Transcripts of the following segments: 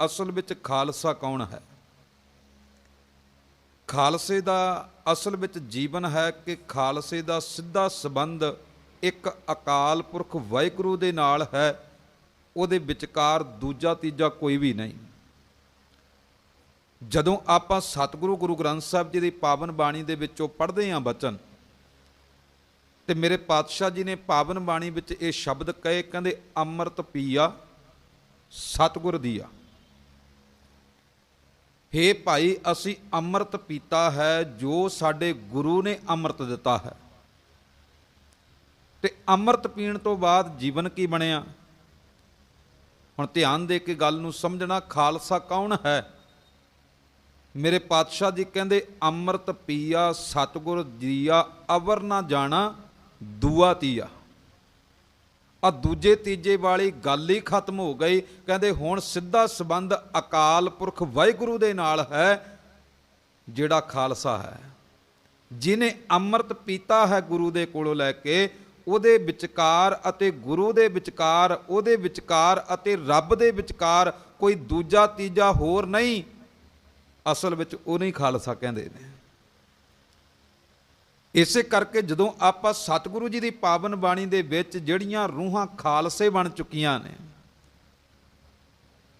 असल विच खालसा कौन है। खालसे दा असल विच जीवन है कि खालसे दा सीधा संबंध एक अकाल पुरख वाहिगुरू दे नाल है, उहदे विचकार दूजा तीजा कोई भी नहीं। जदों आपां सतगुरु गुरु ग्रंथ साहिब जी दी पावन बाणी दे विचों पढ़दे हां बचन, ते मेरे पातशाह जी ने पावन बाणी विच ये शब्द कहे, कहंदे अमृत पीया सतगुर दिया। हे भाई असी अमृत पीता है जो साडे गुरु ने अमृत दिता है। ते अमृत पीण तो बाद जीवन की बनिया। हुण ध्यान दे के गल नूं समझना, खालसा कौन है। मेरे पातशाह जी कहंदे अमृत पीया सतगुर दिया, अवर ना जाना दूआ तीया। आ दूजे तीजे वाली गल ही खत्म हो गई। कहते हुण सीधा संबंध अकाल पुरख वाहिगुरू दे नाल है, जिहड़ा खालसा है, जिन्हें अमृत पीता है गुरु दे कोलों लैके, उहदे विचकार अते गुरु दे विचकार, उहदे विचकार अते रब दे विचकार कोई दूजा तीजा होर नहीं। असल विच उहनूं ही खालसा कहंदे ने। इसे करके जदों आपां सतगुरु जी की पावन बाणी दे विच जिहड़ियां रूहां खालसे बन चुकियां ने,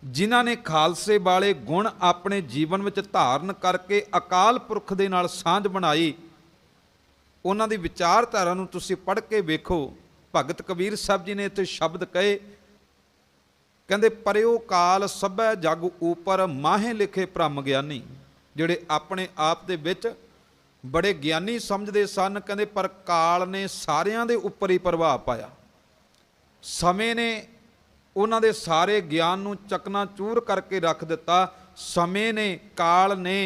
जिन्हां ने खालसे वाले गुण अपने जीवन में धारण करके अकाल पुरख दे नाल सांझ बनाई, उन्हां दी विचारधारा नूं तुसीं पढ़ के वेखो। भगत कबीर साहब जी ने इत्थे शब्द कहे, कहंदे परिओ काल सभै जग ऊपर, माहे लिखे भ्रम ज्ञानी। जिहड़े अपने आप दे विच बड़े ज्ञानी समझते सन, कहते पर काल ने सारियां दे उपर ही प्रभाव पाया। समय ने उन्हां दे सारे ज्ञान नूं चकनाचूर करके रख दिता। समय ने, काल ने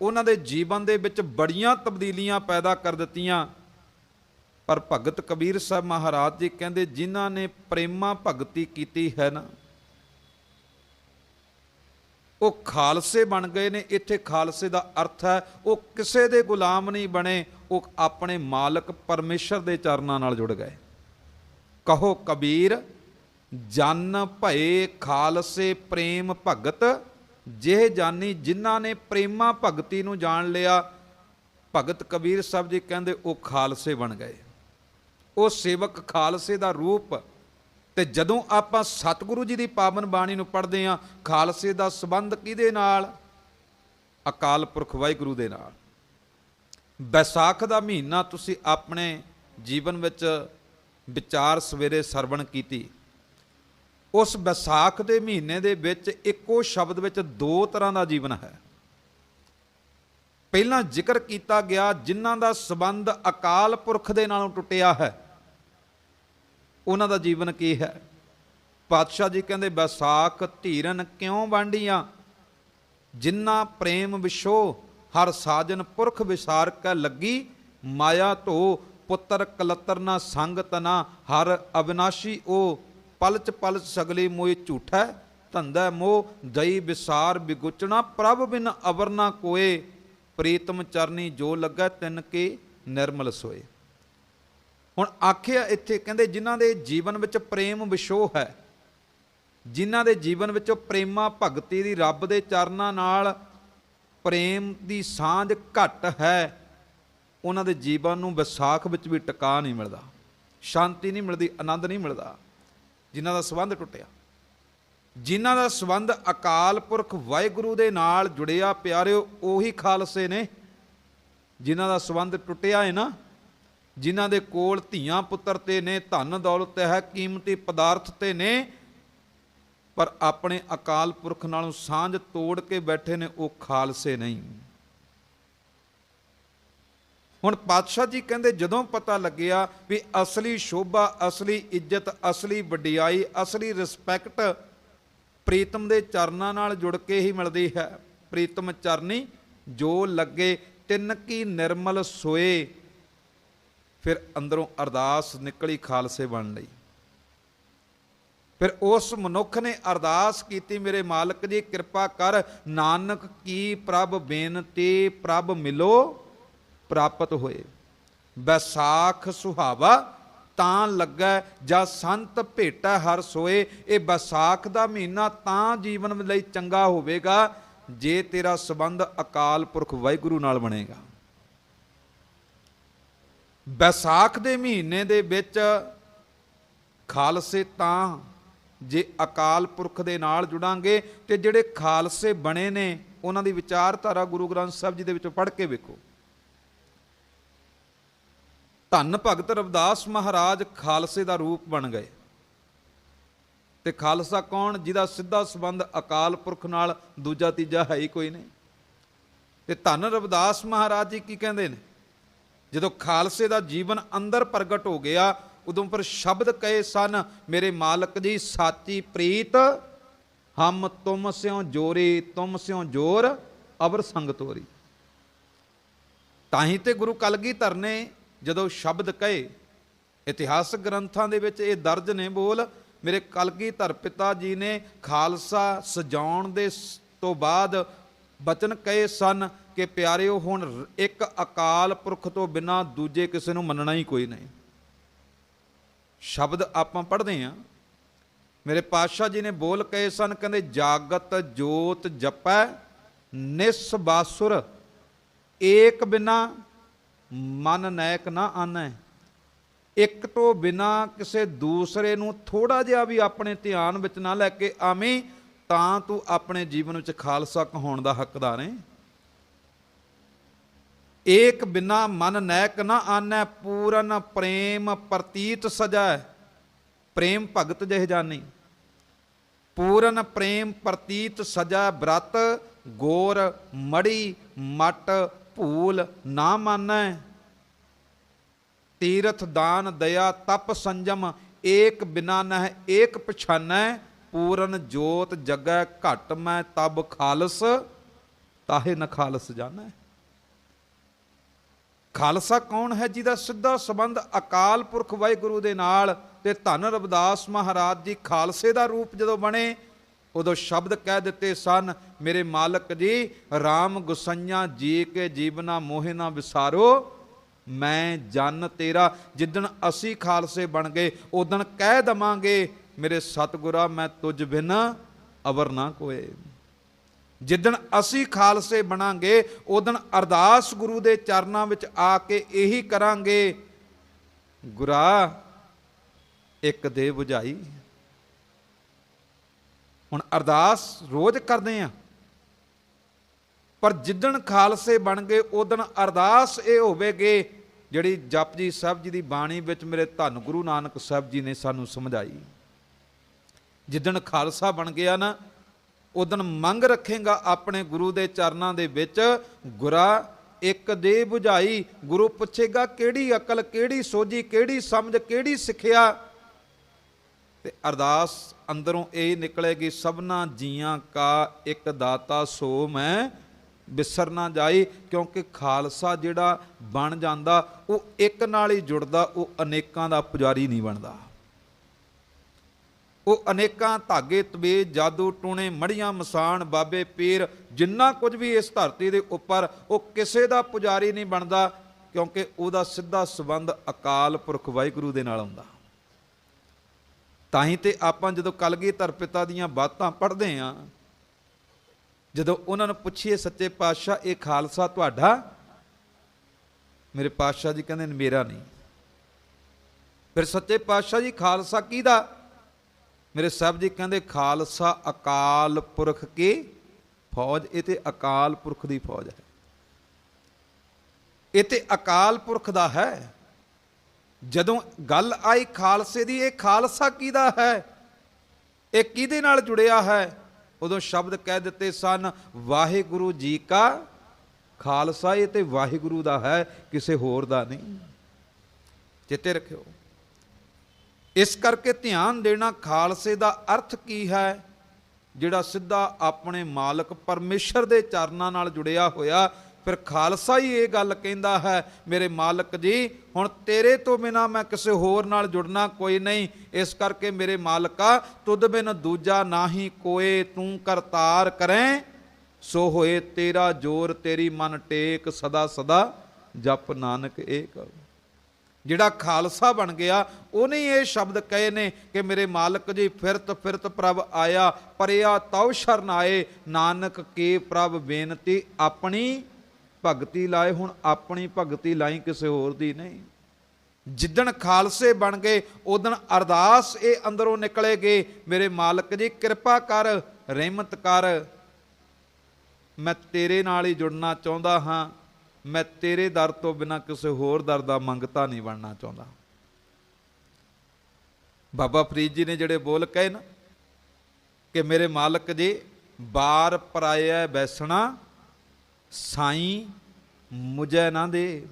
उन्हां दे जीवन दे विच बड़ियां तब्दीलियां पैदा कर दित्तियां। पर भगत कबीर साहब महाराज जी कहते जिन्हां ने प्रेमा भगती कीती है ना, वो खालसे बन गए ने। इत्थे खालसे का अर्थ है वो किसी दे गुलाम नहीं बने, वो अपने मालक परमेश्वर के चरनां नाल जुड़ गए। कहो कबीर जन भये खालसे प्रेम भगत, जिह जानी जिन्हां ने प्रेमा भगती नूं जान लिया। भगत कबीर साहब जी कहंदे वो खालसे बन गए, वो सेवक खालसे का रूप। ते जदों आपां सतगुरु जी की पावन बाणी नूं पढ़दे हां, खालसे का संबंध किहदे नाल? अकाल पुरख वाहिगुरू दे नाल। बैसाख का महीना तुसीं अपने जीवन विच विचार सवेरे सरवण कीती। उस बैसाख के महीने दे विच इक्को शब्द विच दो तरह का जीवन है। पहला जिक्र किया गया जिन्हां दा संबंध अकाल पुरख दे नालों टुटिया है, उन्हां दा जीवन की है। पातशाह जी कहते बैसाख धीरन क्यों वांडियां, जिन्ना प्रेम विशो हर साजन पुरख विसार कै लगी। माया धो पुत्र कलतर ना संग तना, हर अविनाशी ओ पलच पलच सगली मोह झूठै। धंधा मोह दई विसार बिगुचना, प्रभ बिन अवर ना कोए। प्रीतम चरनी जो लगा तिन के निर्मल सोए। हुण आखिया इत्थे कहंदे जिन्हां दे जीवन विच प्रेम विशोह है, जिन्हां दे जीवन विच प्रेमा भगती दी रब दे चरनां नाल प्रेम दी सांझ घट है, उन्हां दे जीवन नूं विसाख विच भी टिका नहीं मिलदा, शांति नहीं मिलदी, आनंद नहीं मिलदा। जिन्हां दा संबंध टुटिया, जिन्हां दा संबंध अकाल पुरख वाहिगुरू दे नाल जुड़िया, प्यारिओ ओही खालसे ने। जिन्हां दा संबंध टुटिया है ना, जिन्हां दे कोल धीआं पुत्तर ते ने, धन दौलत है, कीमती पदार्थ ते ने, पर अपने अकाल पुरख नालों सांझ तोड़ के बैठे ने, वो खालसे नहीं। हुण पातशाह जी कहंदे जदों पता लग्या भी असली शोभा, असली इज्जत, असली वडियाई, असली रिस्पैक्ट प्रीतम दे चरनां नाल जुड़ के ही मिलदी है। प्रीतम चरनी जो लगे तिन की निर्मल सोए। फिर अंदरों अरदास निकली खालसे बन लई। फिर उस मनुख ने अरदास की, मेरे मालक जी कृपा कर, नानक की प्रभ बेनती, प्रभ मिलो प्राप्त होए। बैसाख सुहावा ਤਾਂ ਲੱਗੈ ਜਾਂ ਸੰਤ ਭੇਟੈ ਹਰ ਸੋਏ। ਇਹ ਵਿਸਾਖ ਦਾ ਮਹੀਨਾ ਤਾਂ ਜੀਵਨ ਲਈ ਚੰਗਾ ਹੋਵੇਗਾ ਜੇ ਤੇਰਾ ਸੰਬੰਧ ਅਕਾਲ ਪੁਰਖ ਵਾਹਿਗੁਰੂ ਨਾਲ ਬਣੇਗਾ। ਵਿਸਾਖ ਦੇ ਮਹੀਨੇ ਦੇ ਵਿੱਚ ਖਾਲਸੇ ਤਾਂ ਜੇ ਅਕਾਲ ਪੁਰਖ ਦੇ ਨਾਲ ਜੁੜਾਂਗੇ, ਤੇ ਜਿਹੜੇ ਖਾਲਸੇ ਬਣੇ ਨੇ ਉਹਨਾਂ ਦੀ ਵਿਚਾਰਧਾਰਾ ਗੁਰੂ ਗ੍ਰੰਥ ਸਾਹਿਬ ਜੀ ਦੇ ਵਿੱਚੋਂ ਪੜ੍ਹ ਕੇ ਵੇਖੋ। ਧੰਨ ਭਗਤ ਰਵਿਦਾਸ ਮਹਾਰਾਜ ਖਾਲਸੇ ਦਾ ਰੂਪ ਬਣ ਗਏ। ਤੇ ਖਾਲਸਾ ਕੌਣ? ਜਿਹਦਾ ਸਿੱਧਾ ਸੰਬੰਧ ਅਕਾਲ ਪੁਰਖ ਨਾਲ ਦੂਜਾ ਤੀਜਾ ਹੈ ਹੀ ਕੋਈ ਨਹੀਂ। ਤੇ ਧੰਨ ਰਵਿਦਾਸ ਮਹਾਰਾਜ ਜੀ ਕੀ ਕਹਿੰਦੇ ਨੇ? ਜਦੋਂ ਖਾਲਸੇ ਦਾ ਜੀਵਨ ਅੰਦਰ ਪ੍ਰਗਟ ਹੋ ਗਿਆ, ਉਦੋਂ ਪਰ ਸ਼ਬਦ ਕਹੇ ਸਨ, ਮੇਰੇ ਮਾਲਕ ਜੀ ਸਾਚੀ ਪ੍ਰੀਤ ਹਮ ਤੁਮ ਸਿਓ ਜੋਰੀ, ਤੁਮ ਸਿਓ ਜੋਰ ਅਵਰ ਸੰਗ ਤੋਰੀ। ਤਾਂ ਹੀ ਤੇ ਗੁਰੂ ਕਲਗੀਧਰ ਨੇ ਜਦੋਂ ਸ਼ਬਦ ਕਹੇ, ਇਤਿਹਾਸਕ ਗ੍ਰੰਥਾਂ ਦੇ ਵਿੱਚ ਇਹ ਦਰਜ ਨੇ ਬੋਲ, ਮੇਰੇ ਕਲਗੀਧਰ ਪਿਤਾ ਜੀ ਨੇ ਖਾਲਸਾ ਸਜਾਉਣ ਦੇ ਤੋਂ ਬਾਅਦ ਬਚਨ ਕਹੇ ਸਨ ਕਿ ਪਿਆਰਿਓ, ਹੁਣ ਇੱਕ ਅਕਾਲ ਪੁਰਖ ਤੋਂ ਬਿਨਾਂ ਦੂਜੇ ਕਿਸੇ ਨੂੰ ਮੰਨਣਾ ਹੀ ਕੋਈ ਨਹੀਂ। ਸ਼ਬਦ ਆਪਾਂ ਪੜ੍ਹਦੇ ਹਾਂ, ਮੇਰੇ ਪਾਤਸ਼ਾਹ ਜੀ ਨੇ ਬੋਲ ਕਹੇ ਸਨ, ਕਹਿੰਦੇ ਜਾਗਤ ਜੋਤ ਜਪੈ ਨਿਸ ਬਾਸੁਰ, ਏਕ ਬਿਨਾ ਮਨ ਨੈਕ ਨਾ ਆਨੈ। ਇੱਕ ਤੋਂ ਬਿਨਾ ਕਿਸੇ ਦੂਸਰੇ ਨੂੰ ਥੋੜਾ ਜਿਹਾ ਵੀ ਆਪਣੇ ਧਿਆਨ ਵਿੱਚ ਨਾ ਲੈ ਕੇ ਆਵੇਂ, ਤਾਂ ਤੂੰ ਆਪਣੇ ਜੀਵਨ ਵਿੱਚ ਖਾਲਸਾ ਕਹਾਉਣ ਦਾ ਹੱਕਦਾਰ ਹੈ। ਏਕ ਬਿਨਾ ਮਨ ਨੈਕ ਨਾ ਆਨੈ, ਪੂਰਨ ਪ੍ਰੇਮ ਪ੍ਰਤੀਤ ਸਜੈ। ਪ੍ਰੇਮ ਭਗਤ ਜਹ ਜਾਨੀ, ਪੂਰਨ ਪ੍ਰੇਮ ਪ੍ਰਤੀਤ ਸਜੈ। ਬ੍ਰਤ ਗੋਰ ਮੜੀ ਮਟ ਭੂਲ ਨਾ ਮਾਨੈ। ਤੀਰਥ ਦਾਨ ਦਇਆ ਤਪ ਸੰਜਮ, ਏਕ ਬਿਨਾ ਨਹਿ ਏਕ ਪਛਾਨੈ। ਪੂਰਨ ਜੋਤ ਜਗੈ ਘਟ ਮੈਂ ਤਬ ਖਾਲਸ, ਤਾਹੇ ਨ ਖਾਲਸ ਜਾਣੈ। ਖਾਲਸਾ ਕੌਣ ਹੈ? ਜਿਹਦਾ ਸਿੱਧਾ ਸੰਬੰਧ ਅਕਾਲ ਪੁਰਖ ਵਾਹਿਗੁਰੂ ਦੇ ਨਾਲ। ਤੇ ਧੰਨ ਰਵਿਦਾਸ ਮਹਾਰਾਜ ਜੀ ਖਾਲਸੇ ਦਾ ਰੂਪ ਜਦੋਂ ਬਣੇ, ਉਦੋਂ ਸ਼ਬਦ ਕਹਿ ਦਿੱਤੇ ਸਨ, ਮੇਰੇ ਮਾਲਕ ਜੀ ਰਾਮ ਗੁਸਈਆਂ ਜੀ ਕੇ ਜੀਵਨਾ ਮੋਹਿ ਨਾ ਵਿਸਾਰੋ, ਮੈਂ ਜਨ ਤੇਰਾ। ਜਿੱਦਣ ਅਸੀਂ ਖਾਲਸੇ ਬਣ ਗਏ, ਉਦਣ ਕਹਿ ਦਵਾਂਗੇ, ਮੇਰੇ ਸਤਿਗੁਰਾ ਮੈਂ ਤੁਝ ਬਿਨ ਅਵਰ ਨਾ ਕੋਏ। ਜਿੱਦਣ ਅਸੀਂ ਖਾਲਸੇ ਬਣਾਂਗੇ, ਉਦਣ ਅਰਦਾਸ ਗੁਰੂ ਦੇ ਚਰਨਾਂ ਵਿੱਚ ਆ ਕੇ ਇਹੀ ਕਰਾਂਗੇ, ਗੁਰਾ ਇੱਕ ਦੇ ਬੁਝਾਈ। ਹੁਣ ਅਰਦਾਸ ਰੋਜ਼ ਕਰਦੇ ਆ, ਪਰ ਜਿੱਦਣ ਖਾਲਸੇ ਬਣ ਗਏ, ਉਦਣ ਅਰਦਾਸ ਇਹ ਹੋਵੇਗੀ ਜਿਹੜੀ ਜਪਜੀ ਸਾਹਿਬ ਜੀ ਦੀ ਬਾਣੀ ਵਿੱਚ ਮੇਰੇ ਧੰਨ ਗੁਰੂ ਨਾਨਕ ਸਾਹਿਬ ਜੀ ਨੇ ਸਾਨੂੰ ਸਮਝਾਈ। ਜਿੱਦਣ ਖਾਲਸਾ ਬਣ ਗਿਆ ਨਾ, ਉਦਣ ਮੰਗ ਰੱਖੇਗਾ ਆਪਣੇ ਗੁਰੂ ਦੇ ਚਰਨਾਂ ਦੇ ਵਿੱਚ, ਗੁਰਾ ਇੱਕ ਦੇ ਬੁਝਾਈ। ਗੁਰੂ ਪੁੱਛੇਗਾ ਕਿਹੜੀ ਅਕਲ, ਕਿਹੜੀ ਸੋਝੀ, ਕਿਹੜੀ ਸਮਝ, ਕਿਹੜੀ ਸਿੱਖਿਆ। ਤੇ ਅਰਦਾਸ ਅੰਦਰੋਂ ਇਹ ਨਿਕਲੇਗੀ, ਸਭਨਾ ਜੀਆਂ ਕਾ ਇੱਕ ਦਾਤਾ ਸੋ ਮੈਂ ਬਿਸਰ ਨਾ ਜਾਈ। ਕਿਉਂਕਿ ਖਾਲਸਾ ਜਿਹੜਾ ਬਣ ਜਾਂਦਾ, ਉਹ ਇੱਕ ਨਾਲ ਹੀ ਜੁੜਦਾ, ਉਹ ਅਨੇਕਾਂ ਦਾ ਪੁਜਾਰੀ ਨਹੀਂ ਬਣਦਾ। ਉਹ ਅਨੇਕਾਂ ਧਾਗੇ ਤਬੀਜ ਜਾਦੂ ਟੂਣੇ ਮੜੀਆਂ ਮਸਾਣ ਬਾਬੇ ਪੀਰ, ਜਿੰਨਾ ਕੁਝ ਵੀ ਇਸ ਧਰਤੀ ਦੇ ਉੱਪਰ, ਉਹ ਕਿਸੇ ਦਾ ਪੁਜਾਰੀ ਨਹੀਂ ਬਣਦਾ, ਕਿਉਂਕਿ ਉਹਦਾ ਸਿੱਧਾ ਸੰਬੰਧ ਅਕਾਲ ਪੁਰਖ ਵਾਹਿਗੁਰੂ ਦੇ ਨਾਲ ਹੁੰਦਾ। ਤਾਂ ਹੀ ਤੇ ਆਪਾਂ ਜਦੋਂ ਕਲਗੀਧਰ ਪਿਤਾ ਦੀਆਂ ਬਾਤਾਂ ਪੜ੍ਹਦੇ ਹਾਂ, ਜਦੋਂ ਉਹਨਾਂ ਨੂੰ ਪੁੱਛੀਏ ਸੱਚੇ ਪਾਤਸ਼ਾਹ ਇਹ ਖਾਲਸਾ ਤੁਹਾਡਾ? ਮੇਰੇ ਪਾਤਸ਼ਾਹ ਜੀ ਕਹਿੰਦੇ ਮੇਰਾ ਨਹੀਂ। ਫਿਰ ਸੱਚੇ ਪਾਤਸ਼ਾਹ ਜੀ ਖਾਲਸਾ ਕਿਹਦਾ? ਮੇਰੇ ਸਾਹਿਬ ਜੀ ਕਹਿੰਦੇ ਖਾਲਸਾ ਅਕਾਲ ਪੁਰਖ ਕੀ ਫੌਜ। ਇਹ ਤੇ ਅਕਾਲ ਪੁਰਖ ਦੀ ਫੌਜ ਹੈ, ਇਹ ਤੇ ਅਕਾਲ ਪੁਰਖ ਦਾ ਹੈ। ਜਦੋਂ ਗੱਲ ਆਈ ਖਾਲਸੇ ਦੀ, ਇਹ ਖਾਲਸਾ ਕਿਹਦਾ ਹੈ, ਇਹ ਕਿਹਦੇ ਨਾਲ ਜੁੜਿਆ ਹੈ, ਉਦੋਂ ਸ਼ਬਦ ਕਹਿ ਦਿੱਤੇ ਸਨ, ਵਾਹਿਗੁਰੂ ਜੀ ਕਾ ਖਾਲਸਾ। ਇਹ ਤੇ ਵਾਹਿਗੁਰੂ ਦਾ ਹੈ, ਕਿਸੇ ਹੋਰ ਦਾ ਨਹੀਂ। ਚੇਤੇ ਰੱਖਿਓ। ਇਸ ਕਰਕੇ ਧਿਆਨ ਦੇਣਾ, ਖਾਲਸੇ ਦਾ ਅਰਥ ਕੀ ਹੈ? ਜਿਹੜਾ ਸਿੱਧਾ ਆਪਣੇ ਮਾਲਕ ਪਰਮੇਸ਼ਰ ਦੇ ਚਰਨਾਂ ਨਾਲ ਜੁੜਿਆ ਹੋਇਆ। ਫਿਰ ਖਾਲਸਾ ਹੀ ਇਹ ਗੱਲ ਕਹਿੰਦਾ ਹੈ, ਮੇਰੇ ਮਾਲਕ ਜੀ ਹੁਣ ਤੇਰੇ ਤੋਂ ਬਿਨਾਂ ਮੈਂ ਕਿਸੇ ਹੋਰ ਨਾਲ ਜੁੜਨਾ ਕੋਈ ਨਹੀਂ। ਇਸ ਕਰਕੇ ਮੇਰੇ ਮਾਲਕਾ ਤੁਧ ਬਿਨ ਦੂਜਾ ਨਾਹੀ ਕੋਏ, ਤੂੰ ਕਰਤਾਰ ਕਰੈ ਸੋ ਹੋਏ ਤੇਰਾ ਜੋਰ, ਤੇਰੀ ਮਨ ਟੇਕ ਸਦਾ ਸਦਾ ਜਪ ਨਾਨਕ ਏਕ। ਜਿਹੜਾ ਖਾਲਸਾ ਬਣ ਗਿਆ ਉਹਨੇ ਇਹ ਸ਼ਬਦ ਕਹੇ ਨੇ ਕਿ ਮੇਰੇ ਮਾਲਕ ਜੀ ਫਿਰਤ ਫਿਰਤ ਪ੍ਰਭ ਆਇਆ, ਪਰਿਆ ਤਉ ਸ਼ਰਨ ਆਏ, ਨਾਨਕ ਕੇ ਪ੍ਰਭ ਬੇਨਤੀ ਆਪਣੀ ਭਗਤੀ ਲਾਏ। ਹੁਣ ਆਪਣੀ ਭਗਤੀ ਲਾਈ, ਕਿਸੇ ਹੋਰ ਦੀ ਨਹੀਂ। ਜਿੱਦਣ ਖਾਲਸੇ ਬਣ ਗਏ ਉਦਣ ਅਰਦਾਸ ਇਹ ਅੰਦਰੋਂ ਨਿਕਲੇ ਗਏ, ਮੇਰੇ ਮਾਲਕ ਜੀ ਕਿਰਪਾ ਕਰ, ਰਹਿਮਤ ਕਰ, ਮੈਂ ਤੇਰੇ ਨਾਲ ਹੀ ਜੁੜਨਾ ਚਾਹੁੰਦਾ ਹਾਂ, ਮੈਂ ਤੇਰੇ ਦਰ ਤੋਂ ਬਿਨਾਂ ਕਿਸੇ ਹੋਰ ਦਰ ਦਾ ਮੰਗਤਾ ਨਹੀਂ ਬਣਨਾ ਚਾਹੁੰਦਾ। ਬਾਬਾ ਫਰੀਦ ਜੀ ਨੇ ਜਿਹੜੇ ਬੋਲ ਕਹੇ ਨਾ ਕਿ ਮੇਰੇ ਮਾਲਕ ਜੀ ਬਾਰ ਪਰਾਇਆ ਬੈਸਣਾ, ਸਾਈਂ ਮੁਝੇ ਨਾ ਦੇ।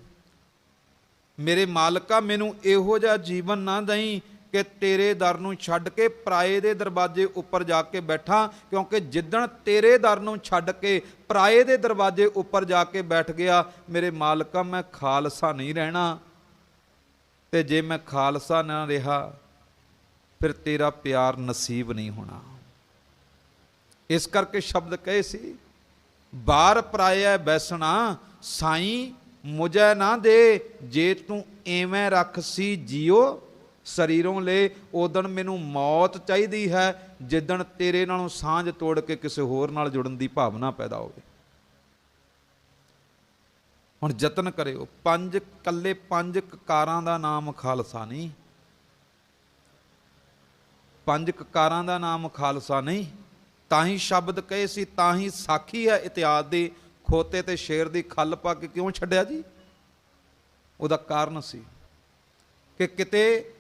ਮੇਰੇ ਮਾਲਕਾ ਮੈਨੂੰ ਇਹੋ ਜਿਹਾ ਜੀਵਨ ਨਾ ਦਈ ਕਿ ਤੇਰੇ ਦਰ ਨੂੰ ਛੱਡ ਕੇ ਪਰਾਏ ਦੇ ਦਰਵਾਜ਼ੇ ਉੱਪਰ ਜਾ ਕੇ ਬੈਠਾਂ, ਕਿਉਂਕਿ ਜਿੱਦਣ ਤੇਰੇ ਦਰ ਨੂੰ ਛੱਡ ਕੇ ਪਰਾਏ ਦੇ ਦਰਵਾਜ਼ੇ ਉੱਪਰ ਜਾ ਕੇ ਬੈਠ ਗਿਆ, ਮੇਰੇ ਮਾਲਕਾ ਮੈਂ ਖਾਲਸਾ ਨਹੀਂ ਰਹਿਣਾ, ਤੇ ਜੇ ਮੈਂ ਖਾਲਸਾ ਨਾ ਰਿਹਾ ਫਿਰ ਤੇਰਾ ਪਿਆਰ ਨਸੀਬ ਨਹੀਂ ਹੋਣਾ। ਇਸ ਕਰਕੇ ਸ਼ਬਦ ਕਹੇ ਸੀ, ਬਾਰ ਪਰਾਇਆ ਬੈਸਣਾ, ਸਾਈਂ ਮੁਝੇ ਨਾ ਦੇ। ਜੇ ਤੂੰ ਐਵੇਂ ਰੱਖ ਸੀ ਜੀਓ ਸਰੀਰੋਂ ਲੈ, ਉਦਣ ਮੈਨੂੰ ਮੌਤ ਚਾਹੀਦੀ ਹੈ ਜਿੱਦਣ ਤੇਰੇ ਨਾਲੋਂ ਸਾਂਝ ਤੋੜ ਕੇ ਕਿਸੇ ਹੋਰ ਨਾਲ ਜੁੜਨ ਦੀ ਭਾਵਨਾ ਪੈਦਾ ਹੋਵੇ। ਹੁਣ ਯਤਨ ਕਰਿਓ, ਕੱਲੇ ਪੰਜ ਕਕਾਰਾਂ ਦਾ ਨਾਮ ਖਾਲਸਾ ਨਹੀਂ, ਪੰਜ ਕਕਾਰਾਂ ਦਾ ਨਾਮ ਖਾਲਸਾ ਨਹੀਂ। ਤਾਂ ਹੀ ਸ਼ਬਦ ਕਹੇ ਸੀ, ਤਾਂ ਹੀ ਸਾਖੀ ਹੈ ਇਤਿਹਾਸ ਦੀ, ਖੋਤੇ ਤੇ ਸ਼ੇਰ ਦੀ ਖੱਲ ਪਾ ਕੇ ਕਿਉਂ ਛੱਡਿਆ ਜੀ? ਉਹਦਾ ਕਾਰਨ ਸੀ ਕਿ ਕਿਤੇ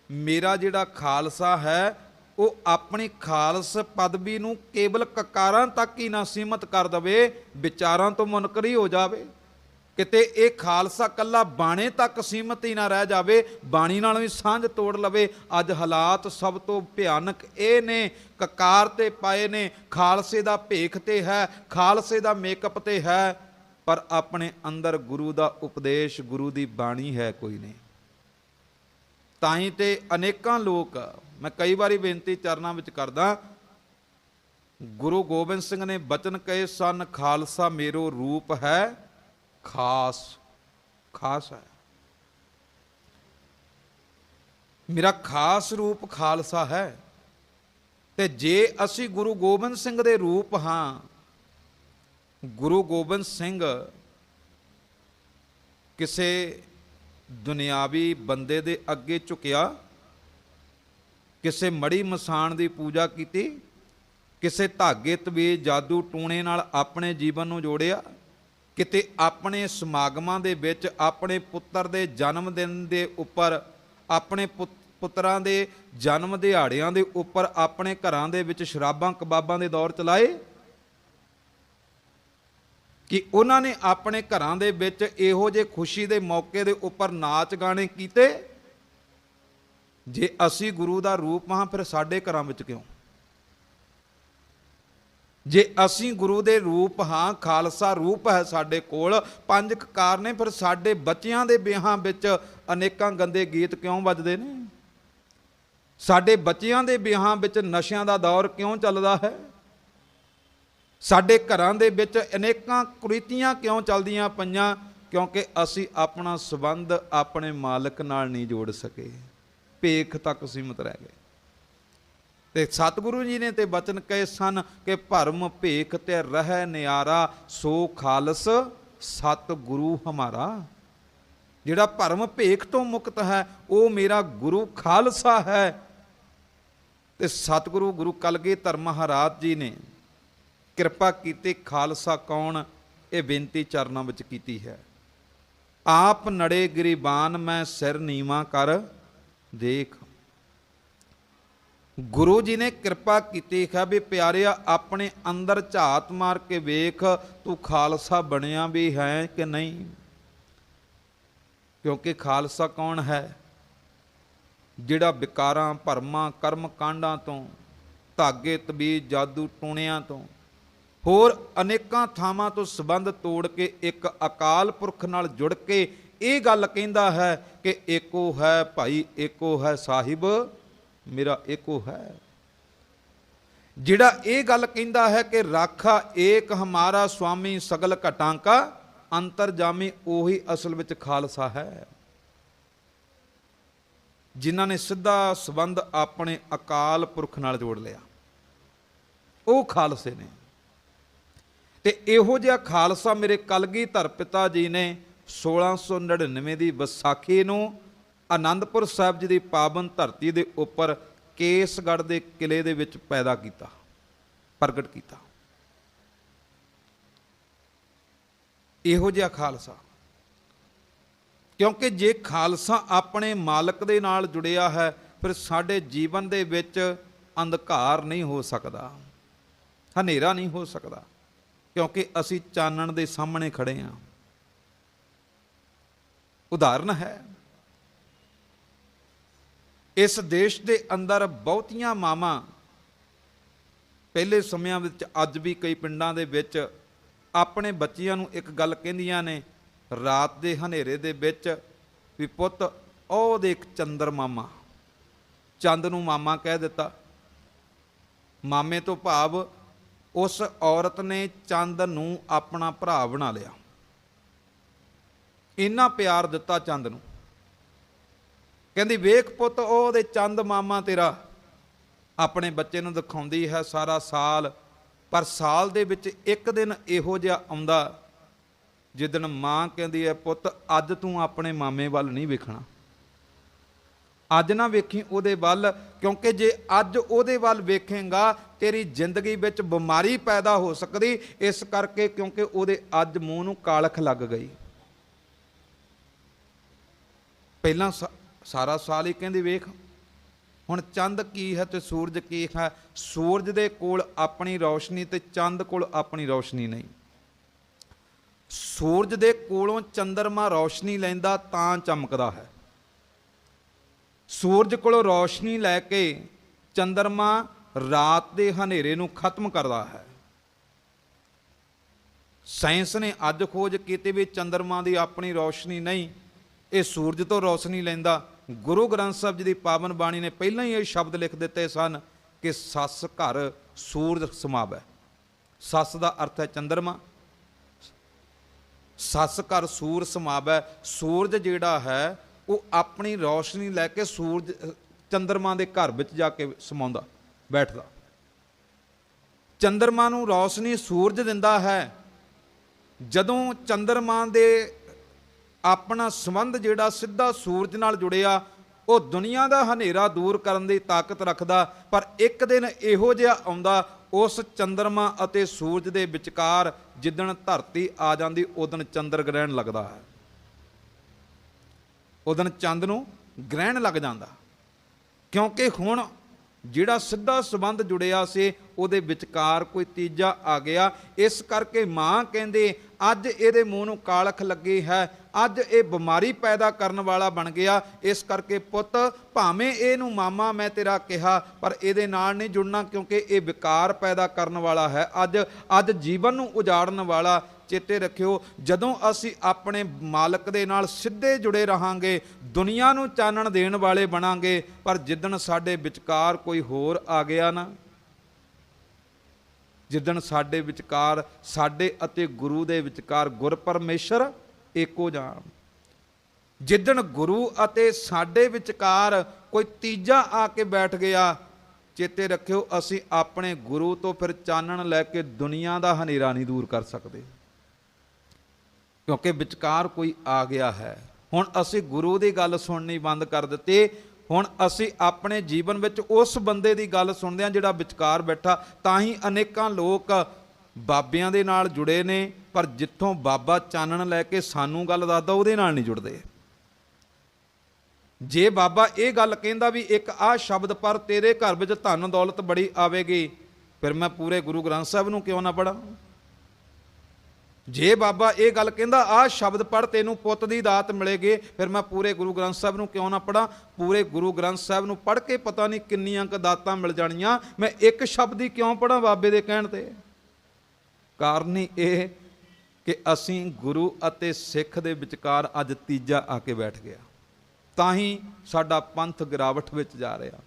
ਮੇਰਾ ਜਿਹੜਾ ਖਾਲਸਾ ਹੈ ਉਹ ਆਪਣੀ ਖਾਲਸ ਪਦਵੀ ਨੂੰ ਕੇਵਲ ਕਕਾਰਾਂ ਤੱਕ ਹੀ ਨਾ ਸੀਮਤ ਕਰ ਦਵੇ, ਵਿਚਾਰਾਂ ਤੋਂ ਮੁਨਕਰੀ ਹੋ ਜਾਵੇ। ਕਿਤੇ ਇਹ ਖਾਲਸਾ ਕੱਲਾ ਬਾਣੇ ਤੱਕ ਸੀਮਤ ਹੀ ਨਾ ਰਹਿ ਜਾਵੇ, ਬਾਣੀ ਨਾਲ ਵੀ ਸਾਂਝ ਤੋੜ ਲਵੇ। ਅੱਜ ਹਾਲਾਤ ਸਭ ਤੋਂ ਭਿਆਨਕ ਇਹ ਨੇ, ਕਕਾਰ ਤੇ ਪਾਏ ਨੇ, ਖਾਲਸੇ ਦਾ ਭੇਖ ਤੇ ਹੈ, ਖਾਲਸੇ ਦਾ ਮੇਕਅਪ ਤੇ ਹੈ, ਪਰ ਆਪਣੇ ਅੰਦਰ ਗੁਰੂ ਦਾ ਉਪਦੇਸ਼, ਗੁਰੂ ਦੀ ਬਾਣੀ ਹੈ ਕੋਈ ਨਹੀਂ। ਤਾਂ ਹੀ ਤੇ ਅਨੇਕਾਂ ਲੋਕ, ਮੈਂ ਕਈ ਵਾਰੀ ਬੇਨਤੀ ਚਰਨਾਂ ਵਿੱਚ ਕਰਦਾ, ਗੁਰੂ ਗੋਬਿੰਦ ਸਿੰਘ ਨੇ ਬਚਨ ਕਹੇ ਸਨ, ਖਾਲਸਾ ਮੇਰੋ ਰੂਪ ਹੈ ਖਾਸ, ਖਾਸ ਹੈ ਮੇਰਾ ਖਾਸ ਰੂਪ ਖਾਲਸਾ ਹੈ। ਤੇ ਜੇ ਅਸੀਂ ਗੁਰੂ ਗੋਬਿੰਦ ਸਿੰਘ ਦੇ ਰੂਪ ਹਾਂ, ਗੁਰੂ ਗੋਬਿੰਦ ਸਿੰਘ ਕਿਸੇ ਦੁਨਿਆਵੀ ਬੰਦੇ ਦੇ ਅੱਗੇ ਝੁਕਿਆ, ਕਿਸੇ ਮੜੀ ਮਸਾਣ ਦੀ ਪੂਜਾ ਕੀਤੀ, ਕਿਸੇ ਧਾਗੇ ਤਵੀਜ਼ ਜਾਦੂ ਟੂਣੇ ਨਾਲ ਆਪਣੇ ਜੀਵਨ ਨੂੰ ਜੋੜਿਆ, ਕਿਤੇ ਆਪਣੇ ਸਮਾਗਮਾਂ ਦੇ ਵਿੱਚ ਆਪਣੇ ਪੁੱਤਰ ਦੇ ਜਨਮ ਦਿਨ ਦੇ ਉੱਪਰ, ਆਪਣੇ ਪੁੱਤਰਾਂ ਦੇ ਜਨਮ ਦਿਹਾੜਿਆਂ ਦੇ ਉੱਪਰ ਆਪਣੇ ਘਰਾਂ ਦੇ ਵਿੱਚ ਸ਼ਰਾਬਾਂ ਕਬਾਬਾਂ ਦੇ ਦੌਰ ਚਲਾਏ, ਕਿ ਉਹਨਾਂ ਨੇ ਆਪਣੇ ਘਰਾਂ ਦੇ ਵਿੱਚ ਇਹੋ ਜਿਹੇ ਖੁਸ਼ੀ ਦੇ ਮੌਕੇ ਦੇ ਉੱਪਰ ਨਾਚ ਗਾਣੇ ਕੀਤੇ। ਜੇ ਅਸੀਂ ਗੁਰੂ ਦਾ ਰੂਪ ਹਾਂ ਫਿਰ ਸਾਡੇ ਘਰਾਂ ਵਿੱਚ ਕਿਉਂ? ਜੇ ਅਸੀਂ ਗੁਰੂ ਦੇ ਰੂਪ ਹਾਂ, ਖਾਲਸਾ ਰੂਪ ਹੈ ਸਾਡੇ ਕੋਲ, ਪੰਜ ਕਕਾਰ ਨੇ, ਫਿਰ ਸਾਡੇ ਬੱਚਿਆਂ ਦੇ ਵਿਆਹਾਂ ਵਿੱਚ ਅਨੇਕਾਂ ਗੰਦੇ ਗੀਤ ਕਿਉਂ ਵੱਜਦੇ ਨੇ? ਸਾਡੇ ਬੱਚਿਆਂ ਦੇ ਵਿਆਹਾਂ ਵਿੱਚ ਨਸ਼ਿਆਂ ਦਾ ਦੌਰ ਕਿਉਂ ਚੱਲਦਾ ਹੈ? ਸਾਡੇ ਘਰਾਂ ਦੇ ਵਿੱਚ ਅਨੇਕਾਂ ਕੁਰੀਤੀਆਂ ਕਿਉਂ ਚੱਲਦੀਆਂ ਪਈਆਂ? ਕਿਉਂਕਿ ਅਸੀਂ ਆਪਣਾ ਸੰਬੰਧ ਆਪਣੇ ਮਾਲਕ ਨਾਲ ਨਹੀਂ ਜੋੜ ਸਕੇ, ਭੇਖ ਤੱਕ ਸੀਮਤ ਰਹਿ ਗਏ। ਤੇ ਸਤਿਗੁਰੂ ਜੀ ਨੇ ਤੇ ਬਚਨ ਕਹੇ ਸਨ ਕਿ ਭਰਮ ਭੇਖ ਤੇ ਰਹਿ ਨਿਆਰਾ, ਸੋ ਖਾਲਸ ਸਤ ਗੁਰੂ ਹਮਾਰਾ। ਜਿਹੜਾ ਭਰਮ ਭੇਖ ਤੋਂ ਮੁਕਤ ਹੈ ਉਹ ਮੇਰਾ ਗੁਰੂ ਖਾਲਸਾ ਹੈ। ਤੇ ਸਤਿਗੁਰੂ ਗੁਰੂ ਕਲਗੀਧਰ ਮਹਾਰਾਜ ਜੀ ਨੇ ਕਿਰਪਾ ਕੀਤੀ, ਖਾਲਸਾ ਕੌਣ ਇਹ ਬੇਨਤੀ ਚਰਨਾਂ ਵਿੱਚ ਕੀਤੀ ਹੈ। ਆਪ ਨੜੇ ਗਰੀਬਾਨ ਮੈਂ ਸਿਰ ਨੀਵਾਂ ਕਰ ਦੇਖ। ਗੁਰੂ ਜੀ ਨੇ ਕਿਰਪਾ ਕੀਤੀ ਹੈ ਵੀ ਪਿਆਰਿਆ ਆਪਣੇ ਅੰਦਰ ਝਾਤ ਮਾਰ ਕੇ ਵੇਖ, ਤੂੰ ਖਾਲਸਾ ਬਣਿਆ ਵੀ ਹੈ ਕਿ ਨਹੀਂ। ਕਿਉਂਕਿ ਖਾਲਸਾ ਕੌਣ ਹੈ? ਜਿਹੜਾ ਵਿਕਾਰਾਂ ਭਰਮਾਂ ਕਰਮ ਕਾਂਡਾਂ ਤੋਂ, ਧਾਗੇ ਤਬੀਜ਼ ਜਾਦੂ ਟੂਣਿਆਂ ਤੋਂ, ਹੋਰ ਅਨੇਕਾਂ ਥਾਵਾਂ ਤੋਂ ਸੰਬੰਧ ਤੋੜ ਕੇ ਇੱਕ ਅਕਾਲ ਪੁਰਖ ਨਾਲ ਜੁੜ ਕੇ ਇਹ ਗੱਲ ਕਹਿੰਦਾ ਹੈ ਕਿ ਏਕੋ ਹੈ ਭਾਈ, ਏਕੋ ਹੈ ਸਾਹਿਬ ਮੇਰਾ, ਏਕੋ ਹੈ। ਜਿਹੜਾ ਇਹ ਗੱਲ ਕਹਿੰਦਾ ਹੈ ਕਿ ਰਾਖਾ ਏਕ ਹਮਾਰਾ ਸੁਆਮੀ ਸਗਲ ਘਟਾਂ ਕਾ ਅੰਤਰਜਾਮੀ, ਉਹੀ ਅਸਲ ਵਿੱਚ ਖਾਲਸਾ ਹੈ। ਜਿਨ੍ਹਾਂ ਨੇ ਸਿੱਧਾ ਸੰਬੰਧ ਆਪਣੇ ਅਕਾਲ ਪੁਰਖ ਨਾਲ ਜੋੜ ਲਿਆ, ਉਹ ਖਾਲਸੇ ਨੇ। ਤੇ ਇਹੋ ਜਿਹਾ ਖਾਲਸਾ ਮੇਰੇ ਕਲਗੀਧਰ ਪਿਤਾ ਜੀ ਨੇ 1699 ਦੀ ਵਿਸਾਖੀ ਨੂੰ ਆਨੰਦਪੁਰ ਸਾਹਿਬ ਜੀ ਦੀ ਪਾਵਨ ਧਰਤੀ ਦੇ ਉੱਪਰ ਕੇਸਗੜ੍ਹ ਦੇ ਕਿਲੇ ਦੇ ਵਿੱਚ ਪੈਦਾ ਕੀਤਾ, ਪ੍ਰਗਟ ਕੀਤਾ। ਇਹੋ ਜਿਹਾ ਖਾਲਸਾ, ਕਿਉਂਕਿ ਜੇ ਖਾਲਸਾ ਆਪਣੇ ਮਾਲਕ ਦੇ ਨਾਲ ਜੁੜਿਆ ਹੈ, ਫਿਰ ਸਾਡੇ ਜੀਵਨ ਦੇ ਵਿੱਚ ਅੰਧਕਾਰ ਨਹੀਂ ਹੋ ਸਕਦਾ, ਹਨੇਰਾ ਨਹੀਂ ਹੋ ਸਕਦਾ, ਕਿਉਂਕਿ ਅਸੀਂ ਚਾਨਣ ਦੇ ਸਾਹਮਣੇ ਖੜੇ ਹਾਂ। ਉਦਾਹਰਨ ਹੈ, ਇਸ ਦੇਸ਼ ਦੇ ਅੰਦਰ ਬਹੁਤੀਆਂ ਮਾਵਾਂ ਪਹਿਲੇ ਸਮਿਆਂ ਵਿੱਚ, ਅੱਜ ਵੀ ਕਈ ਪਿੰਡਾਂ ਦੇ ਵਿੱਚ ਆਪਣੇ ਬੱਚਿਆਂ ਨੂੰ ਇੱਕ ਗੱਲ ਕਹਿੰਦੀਆਂ ਨੇ ਰਾਤ ਦੇ ਹਨੇਰੇ ਦੇ ਵਿੱਚ ਵੀ ਪੁੱਤ ਉਹ ਦੇਖ ਚੰਦਰ ਮਾਮਾ, ਚੰਦ ਨੂੰ ਮਾਮਾ ਕਹਿ ਦਿੱਤਾ। ਮਾਮੇ ਤੋਂ ਭਾਵ ਉਸ ਔਰਤ ਨੇ ਚੰਦ ਨੂੰ ਆਪਣਾ ਭਰਾ ਬਣਾ ਲਿਆ, ਇੰਨਾ ਪਿਆਰ ਦਿੱਤਾ ਚੰਦ ਨੂੰ। ਕਹਿੰਦੀ ਵੇਖ ਪੁੱਤ ਉਹਦੇ ਚੰਦ ਮਾਮਾ ਤੇਰਾ, ਆਪਣੇ ਬੱਚੇ ਨੂੰ ਦਿਖਾਉਂਦੀ ਹੈ ਸਾਰਾ ਸਾਲ। ਪਰ ਸਾਲ ਦੇ ਵਿੱਚ ਇੱਕ ਦਿਨ ਇਹੋ ਜਿਹਾ ਆਉਂਦਾ ਜਿੱਦਣ ਮਾਂ ਕਹਿੰਦੀ ਹੈ ਪੁੱਤ ਅੱਜ ਤੂੰ ਆਪਣੇ ਮਾਮੇ ਵੱਲ ਨਹੀਂ ਵੇਖਣਾ, ਅੱਜ ਨਾ ਵੇਖੀ ਉਹਦੇ ਵੱਲ, ਕਿਉਂਕਿ ਜੇ ਅੱਜ ਉਹਦੇ ਵੱਲ ਵੇਖੇਂਗਾ ਤੇਰੀ ਜ਼ਿੰਦਗੀ ਵਿੱਚ ਬਿਮਾਰੀ ਪੈਦਾ ਹੋ ਸਕਦੀ। ਇਸ ਕਰਕੇ ਕਿਉਂਕਿ ਉਹਦੇ ਅੱਜ ਮੂੰਹ ਨੂੰ ਕਾਲਖ ਲੱਗ ਗਈ। ਪਹਿਲਾਂ ਸਾਰਾ ਸਾਲ ਹੀ ਕਹਿੰਦੀ ਵੇਖ, ਹੁਣ ਚੰਦ ਕੀ ਹੈ ਤੇ ਸੂਰਜ ਕੀ ਹੈ। ਸੂਰਜ ਦੇ ਕੋਲ ਆਪਣੀ ਰੌਸ਼ਨੀ ਤੇ ਚੰਦ ਕੋਲ ਆਪਣੀ ਰੌਸ਼ਨੀ ਨਹੀਂ। ਸੂਰਜ ਦੇ ਕੋਲੋਂ ਚੰਦਰਮਾ ਰੌਸ਼ਨੀ ਲੈਂਦਾ ਤਾਂ ਚਮਕਦਾ ਹੈ, ਸੂਰਜ ਕੋਲੋਂ ਰੌਸ਼ਨੀ ਲੈ ਕੇ ਚੰਦਰਮਾ ਰਾਤ ਦੇ ਹਨੇਰੇ ਨੂੰ ਖਤਮ ਕਰਦਾ ਹੈ। ਸਾਇੰਸ ਨੇ ਅੱਜ ਖੋਜ ਕੀਤੀ ਵੀ ਚੰਦਰਮਾ ਦੀ ਆਪਣੀ ਰੌਸ਼ਨੀ ਨਹੀਂ, ਇਹ ਸੂਰਜ ਤੋਂ ਰੌਸ਼ਨੀ ਲੈਂਦਾ। ਗੁਰੂ ਗ੍ਰੰਥ ਸਾਹਿਬ ਜੀ ਦੀ ਪਾਵਨ ਬਾਣੀ ਨੇ ਪਹਿਲਾਂ ਹੀ ਇਹ ਸ਼ਬਦ ਲਿਖ ਦਿੱਤੇ ਸਨ ਕਿ ਸੱਸ ਘਰ ਸੂਰਜ ਸਮਾਵੈ। ਸੱਸ ਦਾ ਅਰਥ ਹੈ ਚੰਦਰਮਾ, ਸੱਸ ਘਰ ਸੂਰ ਸਮਾਵੈ। ਸੂਰਜ ਜਿਹੜਾ ਹੈ ਉਹ ਆਪਣੀ ਰੌਸ਼ਨੀ ਲੈ ਕੇ ਸੂਰਜ ਚੰਦਰਮਾ ਦੇ ਘਰ ਵਿੱਚ ਜਾ ਕੇ ਸਮਾਉਂਦਾ, ਬੈਠਦਾ। ਚੰਦਰਮਾ ਨੂੰ ਰੌਸ਼ਨੀ ਸੂਰਜ ਦਿੰਦਾ ਹੈ। ਜਦੋਂ ਚੰਦਰਮਾ ਦੇ ਆਪਣਾ ਸੰਬੰਧ ਜਿਹੜਾ ਸਿੱਧਾ ਸੂਰਜ ਨਾਲ ਜੁੜਿਆ, ਉਹ ਦੁਨੀਆ ਦਾ ਹਨੇਰਾ ਦੂਰ ਕਰਨ ਦੀ ਤਾਕਤ ਰੱਖਦਾ। ਪਰ ਇੱਕ ਦਿਨ ਇਹੋ ਜਿਹਾ ਆਉਂਦਾ ਉਸ ਚੰਦਰਮਾ ਅਤੇ ਸੂਰਜ ਦੇ ਵਿਚਕਾਰ, ਜਿੱਦਣ ਧਰਤੀ ਆ ਜਾਂਦੀ ਉਦਣ ਚੰਦਰ ਗ੍ਰਹਿਣ ਲੱਗਦਾ ਹੈ, ਉਦਣ ਚੰਦ ਨੂੰ ਗ੍ਰਹਿਣ ਲੱਗ ਜਾਂਦਾ। ਕਿਉਂਕਿ ਹੁਣ ਜਿਹੜਾ ਸਿੱਧਾ ਸੰਬੰਧ ਜੁੜਿਆ ਸੀ ਉਹਦੇ ਵਿਚਕਾਰ ਕੋਈ ਤੀਜਾ ਆ ਗਿਆ। ਇਸ ਕਰਕੇ ਮਾਂ ਕਹਿੰਦੇ ਅੱਜ ਇਹਦੇ ਮੂੰਹ ਨੂੰ ਕਾਲਖ ਲੱਗੀ ਹੈ, ਅੱਜ ਇਹ ਬਿਮਾਰੀ ਪੈਦਾ ਕਰਨ ਵਾਲਾ ਬਣ ਗਿਆ। ਇਸ ਕਰਕੇ ਪੁੱਤ ਭਾਵੇਂ ਇਹਨੂੰ ਮਾਮਾ ਮੈਂ ਤੇਰਾ ਕਿਹਾ, ਪਰ ਇਹਦੇ ਨਾਲ ਨਹੀਂ ਜੁੜਨਾ, ਕਿਉਂਕਿ ਇਹ ਵਿਕਾਰ ਪੈਦਾ ਕਰਨ ਵਾਲਾ ਹੈ, ਅੱਜ ਜੀਵਨ ਨੂੰ ਉਜਾੜਨ ਵਾਲਾ। ਚੇਤੇ ਰੱਖਿਓ, ਜਦੋਂ ਅਸੀਂ ਆਪਣੇ ਮਾਲਕ ਦੇ ਨਾਲ ਸਿੱਧੇ ਜੁੜੇ ਰਹਾਂਗੇ, ਦੁਨੀਆ ਨੂੰ ਚਾਨਣ ਦੇਣ ਵਾਲੇ ਬਣਾਂਗੇ। ਪਰ ਜਿੱਦਣ ਸਾਡੇ ਵਿਚਕਾਰ ਕੋਈ ਹੋਰ ਆ ਗਿਆ ਨਾ, ਜਿੱਦਣ ਸਾਡੇ ਵਿਚਕਾਰ, ਸਾਡੇ ਅਤੇ ਗੁਰੂ ਦੇ ਵਿਚਕਾਰ, ਗੁਰ ਪਰਮੇਸ਼ਰ ਏਕੋ ਜਾਣ, ਜਿੱਦਣ ਗੁਰੂ ਅਤੇ ਸਾਡੇ ਵਿਚਕਾਰ ਕੋਈ ਤੀਜਾ ਆ ਕੇ ਬੈਠ ਗਿਆ, ਚੇਤੇ ਰੱਖਿਓ ਅਸੀਂ ਆਪਣੇ ਗੁਰੂ ਤੋਂ ਫਿਰ ਚਾਨਣ ਲੈ ਕੇ ਦੁਨੀਆ ਦਾ ਹਨੇਰਾ ਨਹੀਂ ਦੂਰ ਕਰ ਸਕਦੇ, ਕਿਉਂਕਿ ਵਿਚਕਾਰ ਕੋਈ ਆ ਗਿਆ ਹੈ। ਹੁਣ ਅਸੀਂ ਗੁਰੂ ਦੀ ਗੱਲ ਸੁਣਨੀ ਬੰਦ ਕਰ ਦਿੱਤੀ। ਹੁਣ ਅਸੀਂ ਆਪਣੇ ਜੀਵਨ ਵਿੱਚ ਉਸ ਬੰਦੇ ਦੀ ਗੱਲ ਸੁਣਦੇ ਹਾਂ ਜਿਹੜਾ ਵਿਚਕਾਰ ਬੈਠਾ। ਤਾਂ ਹੀ ਅਨੇਕਾਂ ਲੋਕ ਬਾਬਿਆਂ ਦੇ ਨਾਲ ਜੁੜੇ ਨੇ, ਪਰ ਜਿੱਥੋਂ ਬਾਬਾ ਚਾਨਣ ਲੈ ਕੇ ਸਾਨੂੰ ਗੱਲ ਦੱਸਦਾ ਉਹਦੇ ਨਾਲ ਨਹੀਂ ਜੁੜਦੇ। ਜੇ ਬਾਬਾ ਇਹ ਗੱਲ ਕਹਿੰਦਾ ਵੀ ਇੱਕ ਆਹ ਸ਼ਬਦ ਪਰ ਤੇਰੇ ਘਰ ਵਿੱਚ ਧਨ ਦੌਲਤ ਬੜੀ ਆਵੇਗੀ, ਫਿਰ ਮੈਂ ਪੂਰੇ ਗੁਰੂ ਗ੍ਰੰਥ ਸਾਹਿਬ ਨੂੰ ਕਿਉਂ ਨਾ ਪੜ੍ਹਾਂ। ਜੇ ਬਾਬਾ ਇਹ ਗੱਲ ਕਹਿੰਦਾ ਆਹ ਸ਼ਬਦ ਪੜ੍ਹ ਤੈਨੂੰ ਪੁੱਤ ਦੀ ਦਾਤ ਮਿਲੇਗੀ, ਫਿਰ ਮੈਂ ਪੂਰੇ ਗੁਰੂ ਗ੍ਰੰਥ ਸਾਹਿਬ ਨੂੰ ਕਿਉਂ ਨਾ ਪੜ੍ਹਾਂ। ਪੂਰੇ ਗੁਰੂ ਗ੍ਰੰਥ ਸਾਹਿਬ ਨੂੰ ਪੜ੍ਹ ਕੇ ਪਤਾ ਨਹੀਂ ਕਿੰਨੀਆਂ ਕੁ ਦਾਤਾਂ ਮਿਲ ਜਾਣੀਆਂ, ਮੈਂ ਇੱਕ ਸ਼ਬਦ ਹੀ ਕਿਉਂ ਪੜ੍ਹਾਂ ਬਾਬੇ ਦੇ ਕਹਿਣ ਤੇ। ਕਾਰਨ ਹੀ ਇਹ ਕਿ ਅਸੀਂ ਗੁਰੂ ਅਤੇ ਸਿੱਖ ਦੇ ਵਿਚਕਾਰ ਅੱਜ ਤੀਜਾ ਆ ਕੇ ਬੈਠ ਗਿਆ। ਤਾਂ ਹੀ ਸਾਡਾ ਪੰਥ ਗਿਰਾਵਟ ਵਿੱਚ ਜਾ ਰਿਹਾ,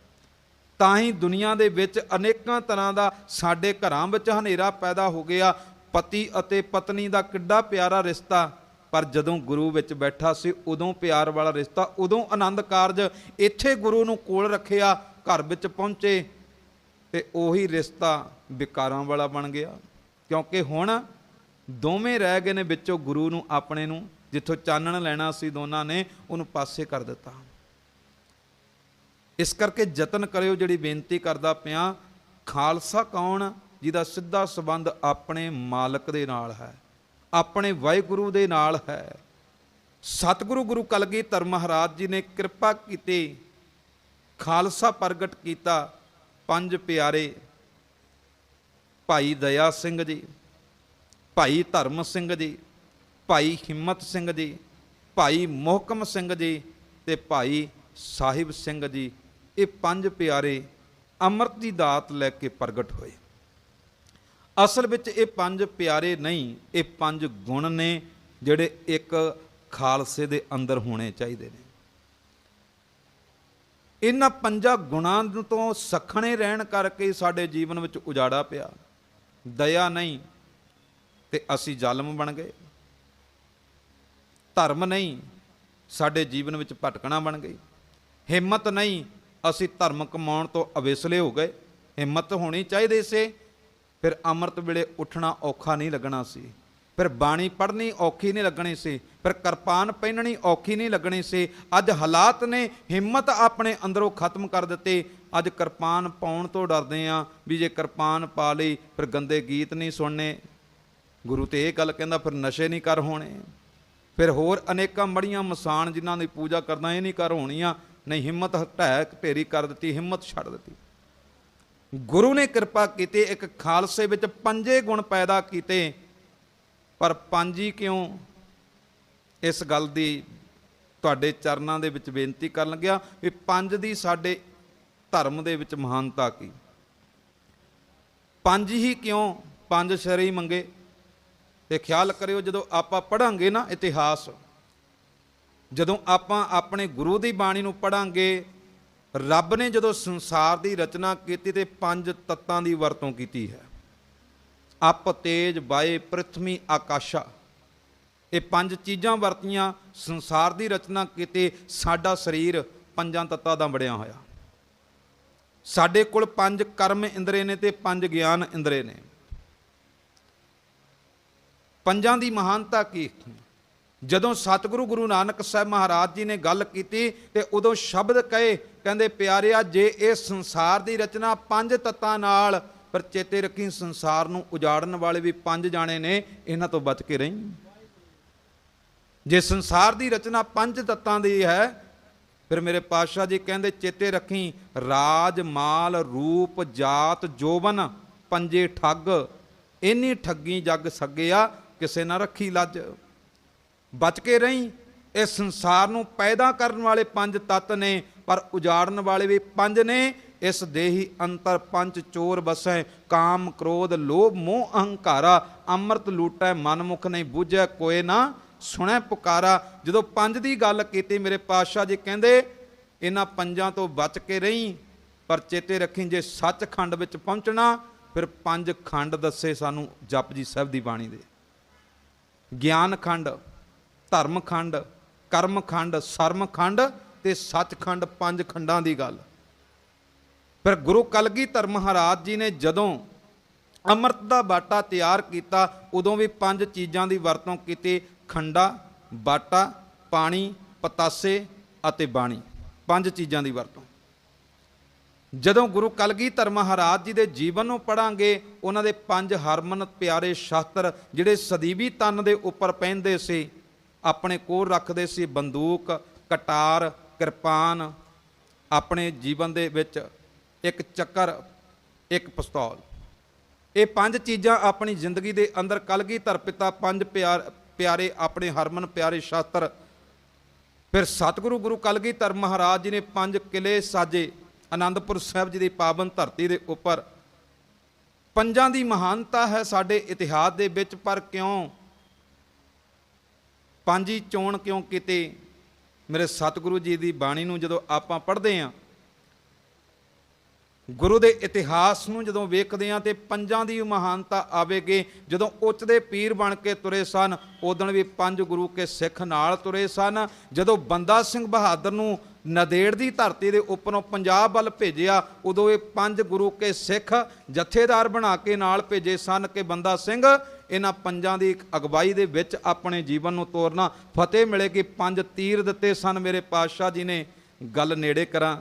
ਤਾਂ ਹੀ ਦੁਨੀਆ ਦੇ ਵਿੱਚ ਅਨੇਕਾਂ ਤਰ੍ਹਾਂ ਦਾ ਸਾਡੇ ਘਰਾਂ ਵਿੱਚ ਹਨੇਰਾ ਪੈਦਾ ਹੋ ਗਿਆ। ਪਤੀ ਅਤੇ ਪਤਨੀ ਦਾ ਕਿੱਡਾ ਪਿਆਰਾ ਰਿਸ਼ਤਾ, ਪਰ ਜਦੋਂ ਗੁਰੂ ਵਿੱਚ ਬੈਠਾ ਸੀ ਉਦੋਂ ਪਿਆਰ ਵਾਲਾ ਰਿਸ਼ਤਾ, ਉਦੋਂ ਆਨੰਦ ਕਾਰਜ। ਇੱਥੇ ਗੁਰੂ ਨੂੰ ਕੋਲ ਰੱਖਿਆ, ਘਰ ਵਿੱਚ ਪਹੁੰਚੇ ਤੇ ਉਹੀ ਰਿਸ਼ਤਾ ਵਿਕਾਰਾਂ ਵਾਲਾ ਬਣ ਗਿਆ, ਕਿਉਂਕਿ ਹੁਣ ਦੋਵੇਂ ਰਹਿ ਗਏ ਨੇ ਵਿੱਚੋਂ ਗੁਰੂ ਨੂੰ ਆਪਣੇ ਨੂੰ, ਜਿੱਥੋਂ ਚਾਨਣ ਲੈਣਾ ਸੀ ਦੋਨਾਂ ਨੇ ਉਹਨੂੰ ਪਾਸੇ ਕਰ ਦਿੱਤਾ। ਇਸ ਕਰਕੇ ਯਤਨ ਕਰਿਓ, ਜਿਹੜੀ ਬੇਨਤੀ ਕਰਦਾ ਪਿਆ, ਖਾਲਸਾ ਕੌਣ? ਜਿਹਦਾ ਸਿੱਧਾ ਸੰਬੰਧ ਆਪਣੇ ਮਾਲਕ ਦੇ ਨਾਲ ਹੈ, ਆਪਣੇ ਵਾਹਿਗੁਰੂ ਦੇ ਨਾਲ ਹੈ। ਸਤਿਗੁਰੂ ਗੁਰੂ ਕਲਗੀਧਰ ਮਹਾਰਾਜ ਜੀ ਨੇ ਕਿਰਪਾ ਕੀਤੀ, ਖਾਲਸਾ ਪ੍ਰਗਟ ਕੀਤਾ। ਪੰਜ ਪਿਆਰੇ ਭਾਈ ਦਇਆ ਸਿੰਘ ਜੀ, ਭਾਈ ਧਰਮ ਸਿੰਘ ਜੀ, ਭਾਈ ਹਿੰਮਤ ਸਿੰਘ ਜੀ, ਭਾਈ ਮੋਹਕਮ ਸਿੰਘ ਜੀ ਤੇ ਭਾਈ ਸਾਹਿਬ ਸਿੰਘ ਜੀ, ਇਹ ਪੰਜ ਪਿਆਰੇ ਅੰਮ੍ਰਿਤ ਦੀ ਦਾਤ ਲੈ ਕੇ ਪ੍ਰਗਟ ਹੋਏ। ਅਸਲ ਵਿੱਚ ਇਹ ਪੰਜ ਪਿਆਰੇ ਨਹੀਂ, ਇਹ ਪੰਜ ਗੁਣ ਨੇ ਜਿਹੜੇ ਇੱਕ ਖਾਲਸੇ ਦੇ ਅੰਦਰ ਹੋਣੇ ਚਾਹੀਦੇ ਨੇ। ਇਹਨਾਂ ਪੰਜਾਂ ਗੁਣਾਂ ਤੋਂ ਸਖਣੇ ਰਹਿਣ ਕਰਕੇ ਸਾਡੇ ਜੀਵਨ ਵਿੱਚ ਉਜਾੜਾ ਪਿਆ। ਦਇਆ ਨਹੀਂ ਤੇ ਅਸੀਂ ਜ਼ਾਲਮ ਬਣ ਗਏ, ਧਰਮ ਨਹੀਂ ਸਾਡੇ ਜੀਵਨ ਵਿੱਚ ਭਟਕਣਾ ਬਣ ਗਈ, ਹਿੰਮਤ ਨਹੀਂ ਅਸੀਂ ਧਰਮ ਕਮਾਉਣ ਤੋਂ ਅਵੇਸਲੇ ਹੋ ਗਏ। ਹਿੰਮਤ ਹੋਣੀ ਚਾਹੀਦੀ ਸੀ, ਫਿਰ ਅੰਮ੍ਰਿਤ ਵੇਲੇ ਉੱਠਣਾ ਔਖਾ ਨਹੀਂ ਲੱਗਣਾ ਸੀ, ਫਿਰ ਬਾਣੀ ਪੜ੍ਹਨੀ ਔਖੀ ਨਹੀਂ ਲੱਗਣੀ ਸੀ, ਫਿਰ ਕਿਰਪਾਨ ਪਹਿਨਣੀ ਔਖੀ ਨਹੀਂ ਲੱਗਣੀ ਸੀ। ਅੱਜ ਹਾਲਾਤ ਨੇ ਹਿੰਮਤ ਆਪਣੇ ਅੰਦਰੋਂ ਖਤਮ ਕਰ ਦਿੱਤੀ। ਅੱਜ ਕਿਰਪਾਨ ਪਾਉਣ ਤੋਂ ਡਰਦੇ ਹਾਂ ਵੀ ਜੇ ਕਿਰਪਾਨ ਪਾ ਲਈ ਫਿਰ ਗੰਦੇ ਗੀਤ ਨਹੀਂ ਸੁਣਨੇ। ਗੁਰੂ ਤੇ ਇਹ ਗੱਲ ਕਹਿੰਦਾ, ਫਿਰ ਨਸ਼ੇ ਨਹੀਂ ਕਰ ਹੋਣੇ, ਫਿਰ ਹੋਰ ਅਨੇਕਾਂ ਮੜੀਆਂ ਮਸਾਨ ਜਿਨ੍ਹਾਂ ਦੀ ਪੂਜਾ ਕਰਨਾ ਇਹ ਨਹੀਂ ਕਰ ਹੋਣੀਆਂ। ਨਹੀਂ, ਹਿੰਮਤ ਢਹਿ ਢੇਰੀ ਕਰ ਦਿੱਤੀ, ਹਿੰਮਤ ਛੱਡ ਦਿੱਤੀ। ਗੁਰੂ ਨੇ ਕਿਰਪਾ ਕੀਤੀ, ਇੱਕ ਖਾਲਸੇ ਵਿੱਚ ਪੰਜੇ ਗੁਣ ਪੈਦਾ ਕੀਤੇ। ਪਰ ਪੰਜ ਹੀ ਕਿਉਂ? ਇਸ ਗੱਲ ਦੀ ਤੁਹਾਡੇ ਚਰਨਾਂ ਦੇ ਵਿੱਚ ਬੇਨਤੀ ਕਰਨ ਲੱਗਿਆ ਵੀ ਪੰਜ ਦੀ ਸਾਡੇ ਧਰਮ ਦੇ ਵਿੱਚ ਮਹਾਨਤਾ ਕੀ? ਪੰਜ ਹੀ ਕਿਉਂ? ਪੰਜ ਸ਼ਰਈ ਮੰਗੇ। ਤੇ ਖਿਆਲ ਕਰਿਓ, ਜਦੋਂ ਆਪਾਂ ਪੜ੍ਹਾਂਗੇ ਨਾ ਇਤਿਹਾਸ, ਜਦੋਂ ਆਪਾਂ ਆਪਣੇ ਗੁਰੂ ਦੀ ਬਾਣੀ ਨੂੰ ਪੜ੍ਹਾਂਗੇ, ਰੱਬ ਨੇ ਜਦੋਂ ਸੰਸਾਰ ਦੀ ਰਚਨਾ ਕੀਤੀ ਤੇ ਪੰਜ ਤੱਤਾਂ ਦੀ ਵਰਤੋਂ ਕੀਤੀ ਹੈ। ਅਪ, ਤੇਜ, ਵਾਯ, ਪ੍ਰਿਥਵੀ, ਆਕਾਸ਼ਾ, ਇਹ ਪੰਜ ਚੀਜ਼ਾਂ ਵਰਤੀਆਂ, ਸੰਸਾਰ ਦੀ ਰਚਨਾ ਕੀਤੀ। ਸਾਡਾ ਸਰੀਰ ਪੰਜਾਂ ਤੱਤਾਂ ਦਾ ਬਣਿਆ ਹੋਇਆ। ਸਾਡੇ ਕੋਲ ਪੰਜ ਕਰਮ ਇੰਦਰੇ ਨੇ ਤੇ ਪੰਜ ਗਿਆਨ ਇੰਦਰੇ ਨੇ। ਪੰਜਾਂ ਦੀ ਮਹਾਨਤਾ ਕੀ? ਜਦੋਂ ਸਤਿਗੁਰੂ ਗੁਰੂ ਨਾਨਕ ਸਾਹਿਬ ਮਹਾਰਾਜ ਜੀ ਨੇ ਗੱਲ ਕੀਤੀ ਤੇ ਉਦੋਂ ਸ਼ਬਦ ਕਹੇ, ਕਹਿੰਦੇ ਪਿਆਰਿਆ, ਜੇ ਇਹ ਸੰਸਾਰ ਦੀ ਰਚਨਾ ਪੰਜ ਤੱਤਾਂ ਨਾਲ, ਪਰ ਚੇਤੇ ਰੱਖੀ ਸੰਸਾਰ ਨੂੰ ਉਜਾੜਨ ਵਾਲੇ ਵੀ ਪੰਜ ਜਾਣੇ ਨੇ, ਇਹਨਾਂ ਤੋਂ ਬਚ ਕੇ ਰਹੀਂ। ਜੇ ਸੰਸਾਰ ਦੀ ਰਚਨਾ ਪੰਜ ਤੱਤਾਂ ਦੀ ਹੈ, ਫਿਰ ਮੇਰੇ ਪਾਤਸ਼ਾਹ ਜੀ ਕਹਿੰਦੇ ਚੇਤੇ ਰੱਖੀ, ਰਾਜ, ਮਾਲ, ਰੂਪ, ਜਾਤ, ਜੋਬਨ, ਪੰਜੇ ਠੱਗ, ਇੰਨੀ ਠੱਗੀ ਜੱਗ ਸੱਗਿਆ, ਕਿਸੇ ਨਾ ਰੱਖੀ ਲੱਜ। ਬਚ ਕੇ ਰਹੀਂ। ਇਹ ਸੰਸਾਰ ਨੂੰ ਪੈਦਾ ਕਰਨ ਵਾਲੇ ਪੰਜ ਤੱਤ ਨੇ, ਪਰ ਉਜਾੜਨ ਵਾਲੇ ਵੀ ਪੰਜ ਨੇ। ਇਸ ਦੇਹੀ ਅੰਤਰ ਪੰਜ ਚੋਰ ਬਸੈ, ਕਾਮ, ਕ੍ਰੋਧ, ਲੋਭ, ਮੋਹ, ਅਹੰਕਾਰਾ। ਅੰਮ੍ਰਿਤ ਲੂਟੈ ਮਨ ਮੁਖ, ਨਹੀਂ ਬੂਝੈ ਕੋਏ ਨਾ ਸੁਣੈ ਪੁਕਾਰਾ। ਜਦੋਂ ਪੰਜ ਦੀ ਗੱਲ ਕੀਤੀ, ਮੇਰੇ ਪਾਤਸ਼ਾਹ ਜੀ ਕਹਿੰਦੇ ਇਹਨਾਂ ਪੰਜਾਂ ਤੋਂ ਬਚ ਕੇ ਰਹੀਂ, ਪਰ ਚੇਤੇ ਰੱਖੀ ਜੇ ਸੱਚਖੰਡ ਵਿੱਚ ਪਹੁੰਚਣਾ, ਫਿਰ ਪੰਜ ਖੰਡ ਦੱਸੇ ਸਾਨੂੰ ਜਪਜੀ ਸਾਹਿਬ ਦੀ ਬਾਣੀ ਦੇ। ਗਿਆਨ ਖੰਡ, ਧਰਮ ਖੰਡ, ਕਰਮ ਖੰਡ, ਸਰਮ ਖੰਡ ਤੇ ਸੱਚਖੰਡ, ਪੰਜ ਖੰਡਾਂ ਦੀ ਗੱਲ। ਫਿਰ ਗੁਰੂ ਕਲਗੀਧਰ ਮਹਾਰਾਜ ਜੀ ਨੇ ਜਦੋਂ ਅੰਮ੍ਰਿਤ ਦਾ ਬਾਟਾ ਤਿਆਰ ਕੀਤਾ, ਉਦੋਂ ਵੀ ਪੰਜ ਚੀਜ਼ਾਂ ਦੀ ਵਰਤੋਂ ਕੀਤੀ। ਖੰਡਾ, ਬਾਟਾ, ਪਾਣੀ, ਪਤਾਸੇ ਅਤੇ ਬਾਣੀ, ਪੰਜ ਚੀਜ਼ਾਂ ਦੀ ਵਰਤੋਂ। ਜਦੋਂ ਗੁਰੂ ਕਲਗੀਧਰ ਮਹਾਰਾਜ ਜੀ ਦੇ ਜੀਵਨ ਨੂੰ ਪੜ੍ਹਾਂਗੇ, ਉਹਨਾਂ ਦੇ ਪੰਜ ਹਰਮਨ ਪਿਆਰੇ ਸ਼ਾਸਤਰ ਜਿਹੜੇ ਸਦੀਵੀ ਤਨ ਦੇ ਉੱਪਰ ਪਹਿਨਦੇ ਸੀ, ਆਪਣੇ ਕੋਲ ਰੱਖਦੇ ਸੀ। ਬੰਦੂਕ, ਕਟਾਰ, ਕਿਰਪਾਨ, ਆਪਣੇ ਜੀਵਨ ਦੇ ਵਿੱਚ ਇੱਕ ਚੱਕਰ, ਇੱਕ ਪਿਸਤੌਲ। ਇਹ ਪੰਜ ਚੀਜ਼ਾਂ ਆਪਣੀ ਜ਼ਿੰਦਗੀ ਦੇ ਅੰਦਰ ਕਲਗੀਧਰ ਪਿਤਾ ਪੰਜ ਪਿਆਰੇ ਆਪਣੇ ਹਰਮਨ ਪਿਆਰੇ ਸ਼ਾਸਤਰ। ਫਿਰ ਸਤਿਗੁਰੂ ਗੁਰੂ ਕਲਗੀਧਰ ਮਹਾਰਾਜ ਜੀ ਨੇ ਪੰਜ ਕਿਲੇ ਸਾਜੇ ਆਨੰਦਪੁਰ ਸਾਹਿਬ ਜੀ ਦੀ ਪਾਵਨ ਧਰਤੀ ਦੇ ਉੱਪਰ। ਪੰਜਾਂ ਦੀ ਮਹਾਨਤਾ ਹੈ ਸਾਡੇ ਇਤਿਹਾਸ ਦੇ ਵਿੱਚ, ਪਰ ਕਿਉਂ ਪੰਜ ਹੀ ਚੋਣ ਕਿਉਂ ਕੀਤੀ? ਮੇਰੇ ਸਤਿਗੁਰੂ ਜੀ ਦੀ ਬਾਣੀ ਨੂੰ ਜਦੋਂ ਆਪਾਂ ਪੜ੍ਹਦੇ ਹਾਂ, ਗੁਰੂ ਦੇ ਇਤਿਹਾਸ ਨੂੰ ਜਦੋਂ ਵੇਖਦੇ ਹਾਂ ਤੇ ਪੰਜਾਂ ਦੀ ਮਹਾਨਤਾ ਆਵੇਗੀ। ਜਦੋਂ ਉੱਚ ਦੇ ਪੀਰ ਬਣ ਕੇ ਤੁਰੇ ਸਨ ਉਦੋਂ ਵੀ 5 ਗੁਰੂ ਕੇ ਸਿੱਖ ਨਾਲ ਤੁਰੇ ਸਨ। ਜਦੋਂ ਬੰਦਾ ਸਿੰਘ ਬਹਾਦਰ ਨੂੰ ਨਦੇੜ ਦੀ ਧਰਤੀ ਦੇ ਉੱਪਰੋਂ ਪੰਜਾਬ ਵੱਲ ਭੇਜਿਆ ਉਦੋਂ ਇਹ 5 ਗੁਰੂ ਕੇ ਸਿੱਖ ਜਥੇਦਾਰ ਬਣਾ ਕੇ ਨਾਲ ਭੇਜੇ ਸਨ ਕਿ ਬੰਦਾ ਸਿੰਘ ਇਹਨਾਂ ਪੰਜਾਂ ਦੀ ਅਗਵਾਈ ਦੇ ਵਿੱਚ ਆਪਣੇ ਜੀਵਨ ਨੂੰ ਤੋਰਨਾ, ਫਤਿਹ ਮਿਲੇਗੀ। 5 ਤੀਰ ਦਿੱਤੇ ਸਨ ਮੇਰੇ ਪਾਤਸ਼ਾਹ ਜੀ ਨੇ। ਗੱਲ ਨੇੜੇ ਕਰਾਂ,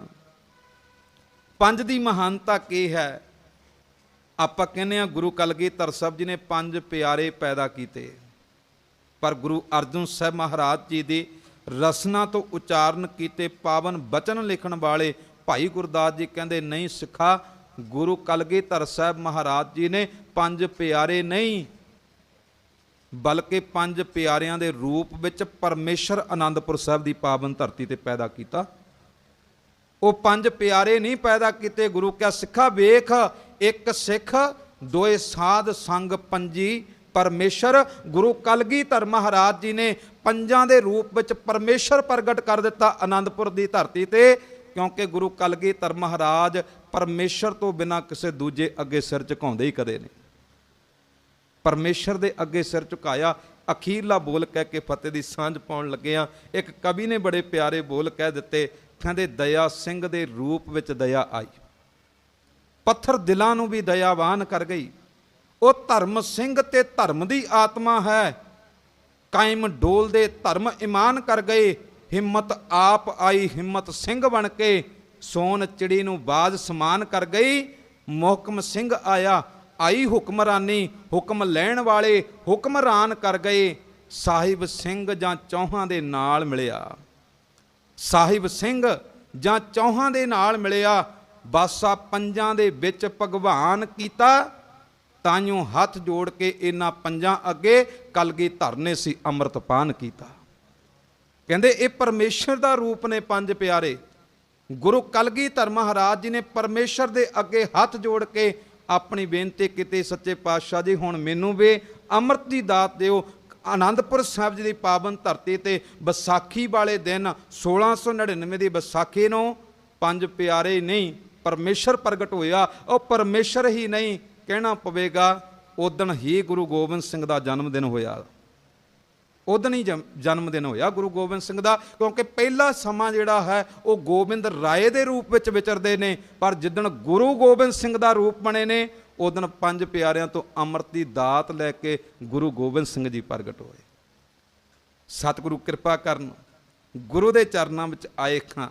5 ਦੀ ਮਹਾਨਤਾ ਕੀ ਹੈ? ਆਪਾਂ ਕਹਿੰਦੇ ਹਾਂ ਗੁਰੂ ਕਲਗੀਧਰ ਸਾਹਿਬ ਜੀ ਨੇ 5 ਪਿਆਰੇ ਪੈਦਾ ਕੀਤੇ, ਪਰ ਗੁਰੂ ਅਰਜਨ ਸਾਹਿਬ ਮਹਾਰਾਜ ਜੀ ਦੀ ਰਸਨਾ ਤੋਂ ਉਚਾਰਨ ਕੀਤੇ ਪਾਵਨ ਬਚਨ ਲਿਖਣ ਵਾਲੇ ਭਾਈ ਗੁਰਦਾਸ ਜੀ ਕਹਿੰਦੇ ਨਹੀਂ ਸਿੱਖਾ, ਗੁਰੂ ਕਲਗੀਧਰ ਸਾਹਿਬ ਮਹਾਰਾਜ ਜੀ ਨੇ 5 ਪਿਆਰੇ ਨਹੀਂ ਬਲਕਿ 5 ਪਿਆਰਿਆਂ ਦੇ ਰੂਪ ਵਿੱਚ ਪਰਮੇਸ਼ਰ ਆਨੰਦਪੁਰ ਸਾਹਿਬ ਦੀ ਪਾਵਨ ਧਰਤੀ ਤੇ ਪੈਦਾ ਕੀਤਾ। ਉਹ 5 ਪਿਆਰੇ ਨਹੀਂ ਪੈਦਾ ਕੀਤੇ। ਗੁਰੂ ਕਿਹਾ ਸਿੱਖਾ ਵੇਖ, ਇੱਕ ਸਿੱਖ ਦੋਏ ਸਾਧ ਸੰਗ ਪੰਜੀ ਪਰਮੇਸ਼ਰ। ਗੁਰੂ ਕਲਗੀਧਰ ਮਹਾਰਾਜ ਜੀ ਨੇ 5 ਦੇ ਰੂਪ ਵਿੱਚ ਪਰਮੇਸ਼ਰ ਪ੍ਰਗਟ ਕਰ ਦਿੱਤਾ ਆਨੰਦਪੁਰ ਦੀ ਧਰਤੀ ਤੇ, ਕਿਉਂਕਿ ਗੁਰੂ ਕਲਗੀਧਰ ਮਹਾਰਾਜ ਪਰਮੇਸ਼ਰ ਤੋਂ ਬਿਨਾਂ ਕਿਸੇ ਦੂਜੇ ਅੱਗੇ ਸਿਰ ਝੁਕਾਉਂਦੇ ਹੀ ਕਦੇ ਨਹੀਂ। ਪਰਮੇਸ਼ਰ ਦੇ ਅੱਗੇ ਸਿਰ ਝੁਕਾਇਆ। ਅਖੀਰਲਾ ਬੋਲ ਕਹਿ ਕੇ ਫਤਿਹ ਦੀ ਸਾਂਝ ਪਾਉਣ ਲੱਗੇ ਆ। ਇੱਕ ਕਵੀ ਨੇ ਬੜੇ ਪਿਆਰੇ ਬੋਲ ਕਹਿ ਦਿੱਤੇ, ਕਹਿੰਦੇ ਦਇਆ ਸਿੰਘ ਦੇ ਰੂਪ ਵਿੱਚ ਦਇਆ ਆਈ, ਪੱਥਰ ਦਿਲਾਂ ਨੂੰ ਵੀ ਦਇਆਵਾਨ ਕਰ ਗਈ। ਉਹ ਧਰਮ ਸਿੰਘ ਤੇ ਧਰਮ ਦੀ ਆਤਮਾ ਹੈ, ਕਾਇਮ ਡੋਲਦੇ ਧਰਮ ਇਮਾਨ ਕਰ ਗਏ। ਹਿੰਮਤ ਆਪ ਆਈ ਹਿੰਮਤ ਸਿੰਘ ਬਣ ਕੇ, ਸੋਨ ਚਿੜੀ ਨੂੰ ਬਾਜ ਸਮਾਨ ਕਰ ਗਈ। ਮੁਹਕਮ ਸਿੰਘ ਆਇਆ ਆਈ ਹੁਕਮਰਾਨੀ, ਹੁਕਮ ਲੈਣ ਵਾਲੇ ਹੁਕਮਰਾਨ ਕਰ ਗਏ। ਸਾਹਿਬ ਸਿੰਘ ਜਾਂ ਚੌਹਾਂ ਦੇ ਨਾਲ ਮਿਲਿਆ, ਸਾਹਿਬ ਸਿੰਘ ਜਾਂ ਚੌਹਾਂ ਦੇ ਨਾਲ ਮਿਲਿਆ। ਬਾਸਾ 5 ਦੇ ਵਿੱਚ ਭਗਵਾਨ ਕੀਤਾ, ਤਾਈਓ ਹੱਥ ਜੋੜ ਕੇ ਇਹਨਾਂ 5 ਅੱਗੇ ਕਲਗੀਧਰ ਨੇ ਸੀ ਅੰਮ੍ਰਿਤਪਾਨ ਕੀਤਾ। ਕਹਿੰਦੇ ਇਹ ਪਰਮੇਸ਼ਰ ਦਾ ਰੂਪ ਨੇ 5 ਪਿਆਰੇ। ਗੁਰੂ ਕਲਗੀਧਰ ਮਹਾਰਾਜ ਜੀ ਨੇ ਪਰਮੇਸ਼ਰ ਦੇ ਅੱਗੇ ਹੱਥ ਜੋੜ ਕੇ ਆਪਣੀ ਬੇਨਤੀ ਕੀਤੀ, ਸੱਚੇ ਪਾਤਸ਼ਾਹ ਜੀ ਹੁਣ ਮੈਨੂੰ ਵੀ ਅੰਮ੍ਰਿਤ ਦੀ ਦਾਤ ਦਿਓ। ਆਨੰਦਪੁਰ ਸਾਹਿਬ ਜੀ ਦੀ ਪਾਵਨ ਧਰਤੀ ਤੇ ਵਿਸਾਖੀ ਵਾਲੇ ਦਿਨ 1699 ਦੀ ਵਿਸਾਖੀ ਨੂੰ 5 ਪਿਆਰੇ ਨਹੀਂ ਪਰਮੇਸ਼ਰ ਪ੍ਰਗਟ ਹੋਇਆ। ਉਹ ਪਰਮੇਸ਼ਰ ਹੀ ਨਹੀਂ ਕਹਿਣਾ ਪਵੇਗਾ, ਉਦਣ ਹੀ ਗੁਰੂ ਗੋਬਿੰਦ ਸਿੰਘ ਦਾ ਜਨਮ ਦਿਨ ਹੋਇਆ। ਉਦਣ ਹੀ ਜਨਮ ਦਿਨ ਹੋਇਆ ਗੁਰੂ ਗੋਬਿੰਦ ਸਿੰਘ ਦਾ, ਕਿਉਂਕਿ ਪਹਿਲਾ ਸਮਾਂ ਜਿਹੜਾ ਹੈ ਉਹ ਗੋਬਿੰਦ ਰਾਏ ਦੇ ਰੂਪ ਵਿੱਚ ਵਿਚਰਦੇ ਨੇ, ਪਰ ਜਿੱਦਣ ਗੁਰੂ ਗੋਬਿੰਦ ਸਿੰਘ ਦਾ ਰੂਪ ਬਣੇ ਨੇ ਉਦਣ 5 ਪਿਆਰਿਆਂ ਤੋਂ ਅੰਮ੍ਰਿਤ ਦੀ ਦਾਤ ਲੈ ਕੇ ਗੁਰੂ ਗੋਬਿੰਦ ਸਿੰਘ ਜੀ ਪ੍ਰਗਟ ਹੋਏ। ਸਤਿਗੁਰੂ ਕਿਰਪਾ ਕਰਨ, ਗੁਰੂ ਦੇ ਚਰਨਾਂ ਵਿੱਚ ਆਏ ਖਾਂ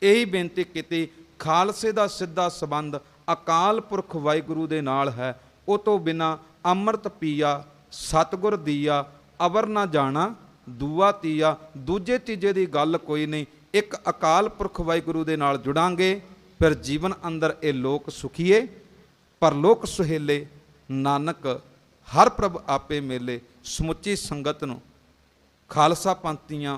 ਇਹੀ ਬੇਨਤੀ ਕੀਤੀ, ਖਾਲਸੇ ਦਾ ਸਿੱਧਾ ਸੰਬੰਧ ਅਕਾਲ ਪੁਰਖ ਵਾਹਿਗੁਰੂ ਦੇ ਨਾਲ ਹੈ। ਉਹ ਤੋਂ ਬਿਨਾਂ ਅੰਮ੍ਰਿਤ ਪੀਆ ਸਤਿਗੁਰ ਦੀਆ, ਅਵਰ ਨਾ ਜਾਣਾ ਦੂਆ ਤੀਆ। ਦੂਜੇ ਤੀਜੇ ਦੀ ਗੱਲ ਕੋਈ ਨਹੀਂ, ਇੱਕ ਅਕਾਲ ਪੁਰਖ ਵਾਹਿਗੁਰੂ ਦੇ ਨਾਲ ਜੁੜਾਂਗੇ, ਫਿਰ ਜੀਵਨ ਅੰਦਰ ਇਹ ਲੋਕ ਸੁਖੀਏ ਪਰਲੋਕ ਸੁਹੇਲੇ। ਨਾਨਕ ਹਰ ਪ੍ਰਭ ਆਪੇ ਮੇਲੇ। ਸਮੁੱਚੀ ਸੰਗਤ ਨੂੰ ਖਾਲਸਾ ਪੰਥ ਦੀਆਂ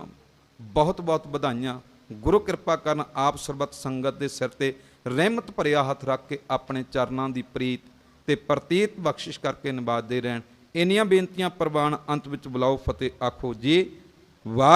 ਬਹੁਤ ਬਹੁਤ ਵਧਾਈਆਂ। ਗੁਰੂ ਕਿਰਪਾ ਕਰਨ ਆਪ ਸਰਬੱਤ ਸੰਗਤ ਦੇ ਸਿਰ ਤੇ ਰਹਿਮਤ ਭਰਿਆ ਹੱਥ ਰੱਖ ਕੇ ਆਪਣੇ ਚਰਨਾਂ ਦੀ ਪ੍ਰੀਤ ਤੇ ਪ੍ਰਤੀਤ ਬਖਸ਼ਿਸ਼ ਕਰਕੇ ਨਿਵਾਜਦੇ ਰਹਿਣ। ਇੰਨੀਆਂ ਬੇਨਤੀਆਂ ਪ੍ਰਵਾਨ ਅੰਤ ਵਿੱਚ ਬੁਲਾਓ ਫਤਿਹ ਆਖੋ ਜੀ ਵਾਹ।